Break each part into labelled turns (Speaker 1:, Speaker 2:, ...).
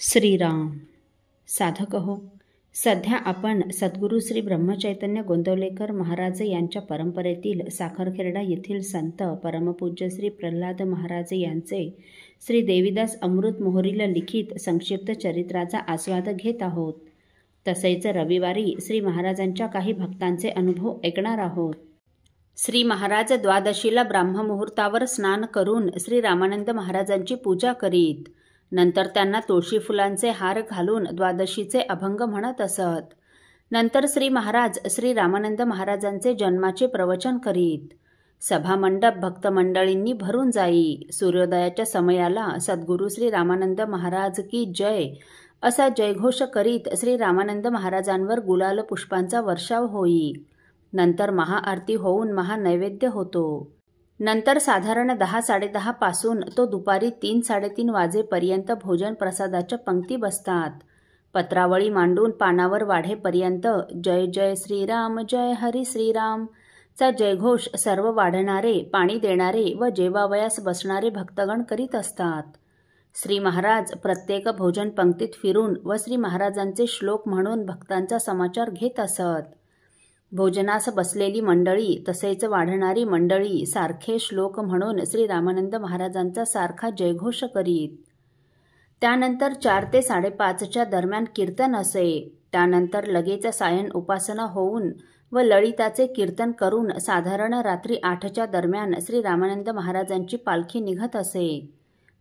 Speaker 1: श्रीराम. साधक हो, सध्या आपण सद्गुरू श्री ब्रह्मचैतन्य गोंदवलेकर महाराज यांच्या परंपरेतील साखरखेर्डा येथील संत परमपूज्य श्री प्रल्हाद महाराज यांचे श्री देवीदास अमृत मोहरीला लिखित संक्षिप्त चरित्राचा आस्वाद घेत आहोत. तसेच रविवारी श्री महाराजांच्या काही भक्तांचे अनुभव ऐकणार आहोत. श्री महाराज द्वादशीला ब्राह्ममुहूर्तावर स्नान करून श्री रामानंद महाराजांची पूजा करीत. नंतर त्यांना तुळशी फुलांचे हार घालून द्वादशीचे अभंग म्हणत असत. नंतर श्री महाराज श्री रामानंद महाराजांचे जन्माचे प्रवचन करीत. सभामंडप भक्तमंडळींनी भरून जाई. सूर्योदयाच्या समयाला सद्गुरू श्री रामानंद महाराज की जय असा जयघोष करीत श्री रामानंद महाराजांवर गुलाल पुष्पांचा वर्षाव होई. नंतर महाआरती होऊन महानैवेद्य होतो. नंतर साधारण 10-10:30 पासून तो दुपारी 3-3:30 वाजेपर्यंत भोजन प्रसादाच्या पंक्ती बसतात. पत्रावळी मांडून पानावर वाढेपर्यंत जय जय श्रीराम जय हरी श्रीराम चा जयघोष सर्व वाढणारे, पाणी देणारे व जेवावयास बसणारे भक्तगण करीत असतात. श्री महाराज प्रत्येक भोजन पंक्तीत फिरून व श्री महाराजांचे श्लोक म्हणून भक्तांचा समाचार घेत असत. भोजनास बसलेली मंडळी तसेच वाढणारी मंडळी सारखे श्लोक म्हणून श्री रामानंद महाराजांचा सारखा जयघोष करीत. त्यानंतर 4 ते 5:30च्या दरम्यान कीर्तन असे. त्यानंतर लगेच सायं उपासना होऊन व ललिताचे कीर्तन करून साधारण रात्री 8च्या दरम्यान श्री रामानंद महाराजांची पालखी निघत असे.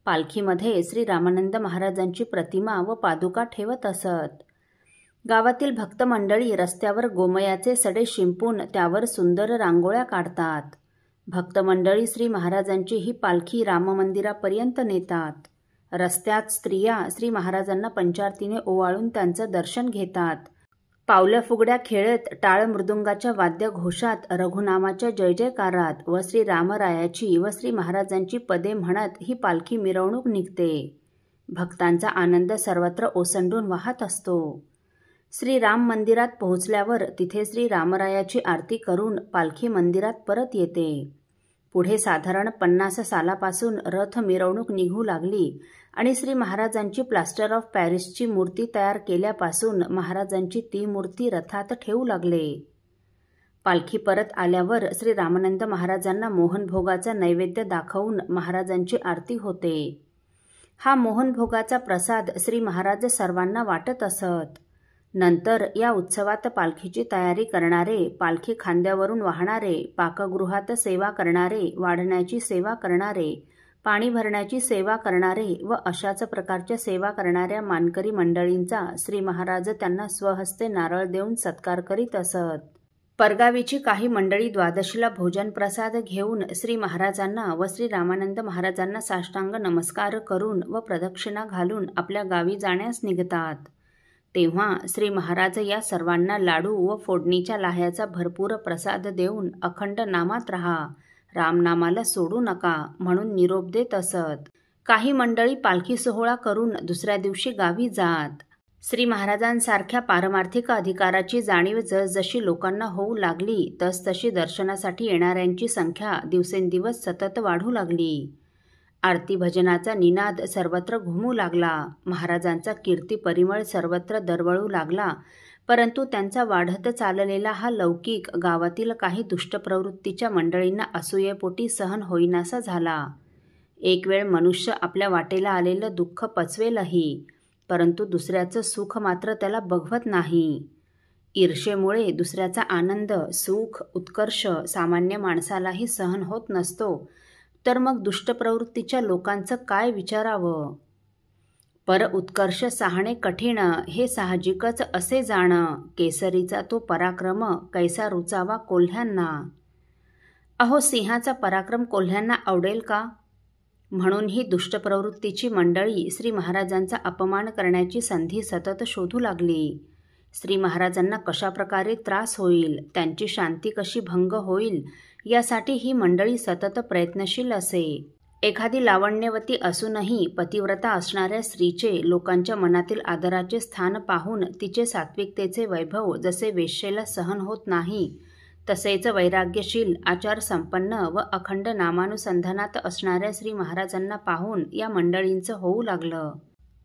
Speaker 1: पालखीमध्ये श्री रामानंद महाराजांची प्रतिमा व पादुका ठेवत असत. गावातील भक्त मंडळी रस्त्यावर गोमयाचे सडे शिंपून त्यावर सुंदर रांगोळ्या काढतात. भक्त मंडळी श्री महाराजांची ही पालखी राममंदिरापर्यंत नेतात. रस्त्यात स्त्रिया श्री महाराजांना पंचारतीने ओवाळून त्यांचं दर्शन घेतात. पावल्या फुगड्या खेळत टाळ मृदुंगाच्या वाद्य घोषात रघुनामाच्या जय जयकारात व श्री रामरायाची व श्री महाराजांची पदे म्हणत ही पालखी मिरवणूक निघते. भक्तांचा आनंद सर्वत्र ओसंडून वाहत असतो. श्री राम मंदिरात पोहोचल्यावर तिथे श्री रामरायाची आरती करून पालखी मंदिरात परत येते. पुढे साधारण 50 सालापासून रथ मिरवणूक निघू लागली आणि श्री महाराजांची प्लास्टर ऑफ पॅरिसची मूर्ती तयार केल्यापासून महाराजांची ती मूर्ती रथात ठेवू लागले. पालखी परत आल्यावर श्री रामानंद महाराजांना मोहनभोगाचा नैवेद्य दाखवून महाराजांची आरती होते. हा मोहनभोगाचा प्रसाद श्री महाराज सर्वांना वाटत असत. नंतर या उत्सवात पालखीची तयारी करणारे, पालखी खांद्यावरून वाहणारे, पाकगृहात सेवा करणारे, वाढण्याची सेवा करणारे, पाणी भरण्याची सेवा करणारे व अशाच प्रकारच्या सेवा करणाऱ्या मानकरी मंडळींचा श्री महाराज त्यांना स्वहस्ते नारळ देऊन सत्कार करीत असत. परगावीची काही मंडळी द्वादशीला भोजन प्रसाद घेऊन श्री महाराजांना व श्री रामानंद महाराजांना साष्टांग नमस्कार करून व प्रदक्षिणा घालून आपल्या गावी जाण्यास निघतात. तेव्हा श्री महाराज या सर्वांना लाडू व फोडणीच्या लाह्याचा भरपूर प्रसाद देऊन अखंड नामात राहा, रामनामाला सोडू नका म्हणून निरोप देत असत. काही मंडळी पालखी सोहळा करून दुसऱ्या दिवशी गावी जात. श्री महाराजांसारख्या पारमार्थिक अधिकाराची जाणीव जसजशी लोकांना होऊ लागली तसतशी दर्शनासाठी येणाऱ्यांची संख्या दिवसेंदिवस सतत वाढू लागली. आरती भजनाचा निनाद सर्वत्र घुमू लागला. महाराजांचा कीर्ती परिमळ सर्वत्र दरवळू लागला. परंतु त्यांचा वाढत चाललेला हा लौकिक गावातील काही दुष्ट प्रवृत्तीच्या मंडळींना असूयेपोटी सहन होईनासा झाला. एक वेळ मनुष्य आपल्या वाटेला आलेलं दुःख पचवेलही, परंतु दुसऱ्याचं सुख मात्र त्याला बघवत नाही. ईर्षेमुळे दुसऱ्याचा आनंद, सुख, उत्कर्ष सामान्य माणसालाही सहन होत नसतो, तर मग दुष्ट प्रवृत्तीच्या लोकांचं काय विचारावं. पर उत्कर्ष साहणे कठीण हे साहजिकच असे जाण, केसरीचा तो पराक्रम कैसा रुचावा कोल्ह्यांना. अहो, सिंहाचा पराक्रम कोल्ह्यांना आवडेल का? म्हणून ही दुष्ट प्रवृत्तीची मंडळी श्री महाराजांचा अपमान करण्याची संधी सतत शोधू लागली. श्री महाराजांना कशाप्रकारे त्रास होईल, त्यांची शांती कशी भंग होईल यासाठी ही मंडळी सतत प्रयत्नशील असे. एखादी लावण्यवती असूनही पतिव्रता असणाऱ्या स्त्रीचे लोकांच्या मनातील आदराचे स्थान पाहून तिचे सात्विकतेचे वैभव जसे वेश्येला सहन होत नाही, तसेच वैराग्यशील, आचारसंपन्न व अखंड नामानुसंधानात असणाऱ्या श्री महाराजांना पाहून या मंडळींचं होऊ लागलं.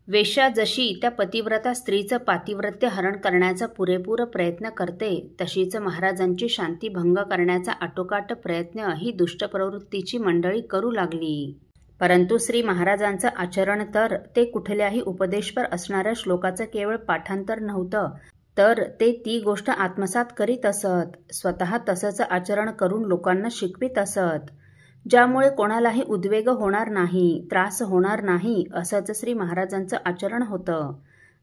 Speaker 1: वेश्या जशी त्या पतिव्रता स्त्रीचं पातिव्रत्य हरण करण्याचा पुरेपूर प्रयत्न करते, तशीच महाराजांची शांती भंग करण्याचा आटोकाट प्रयत्न ही दुष्ट प्रवृत्तीची मंडळी करू लागली. परंतु श्री महाराजांचं आचरण तर ते कुठल्याही उपदेशपर असणाऱ्या श्लोकाचं केवळ पाठांतर नव्हतं, तर ते ती गोष्ट आत्मसात करीत असत. स्वतः तसंच आचरण करून लोकांना शिकवित असत, ज्यामुळे कोणालाही उद्वेग होणार नाही, त्रास होणार नाही, असंच श्री महाराजांचं आचरण होतं.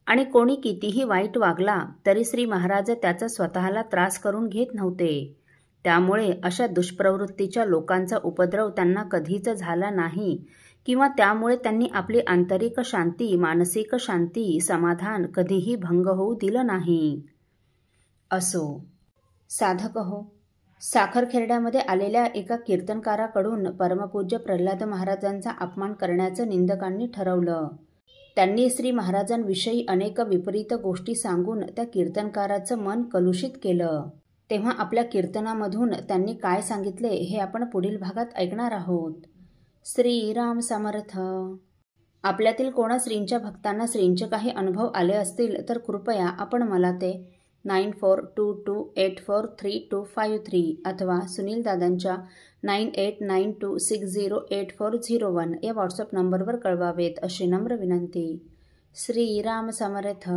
Speaker 1: आणि कोणी कितीही वाईट वागला तरी श्री महाराज त्याचा स्वतःला त्रास करून घेत नव्हते. त्यामुळे अशा दुष्प्रवृत्तीच्या लोकांचा उपद्रव त्यांना कधीच झाला नाही किंवा त्यामुळे त्यांनी आपली आंतरिक शांती, मानसिक शांती, समाधान कधीही भंग होऊ दिलं नाही. असो. साधक हो, साखरखेर्ड्यामध्ये आलेल्या एका कीर्तनकाराकडून परमपूज्य प्रल्हाद महाराजांचा अपमान करण्याचं निंदकांनी ठरवलं. त्यांनी श्री महाराजांविषयी अनेक विपरीत गोष्टी सांगून त्या कीर्तनकाराचं मन कलुषित केलं. तेव्हा आपल्या कीर्तनामधून त्यांनी काय सांगितले हे आपण पुढील भागात ऐकणार आहोत. श्रीराम समर्थ. आपल्यातील कोणा श्रींच्या भक्तांना श्रींचे काही अनुभव आले असतील तर कृपया आपण मला ते 9422843253 अथवा सुनील दादांच्या 9892608401 या व्हॉट्सअप नंबरवर कळवावेत अशी नम्र विनंती. श्रीराम समर्थ.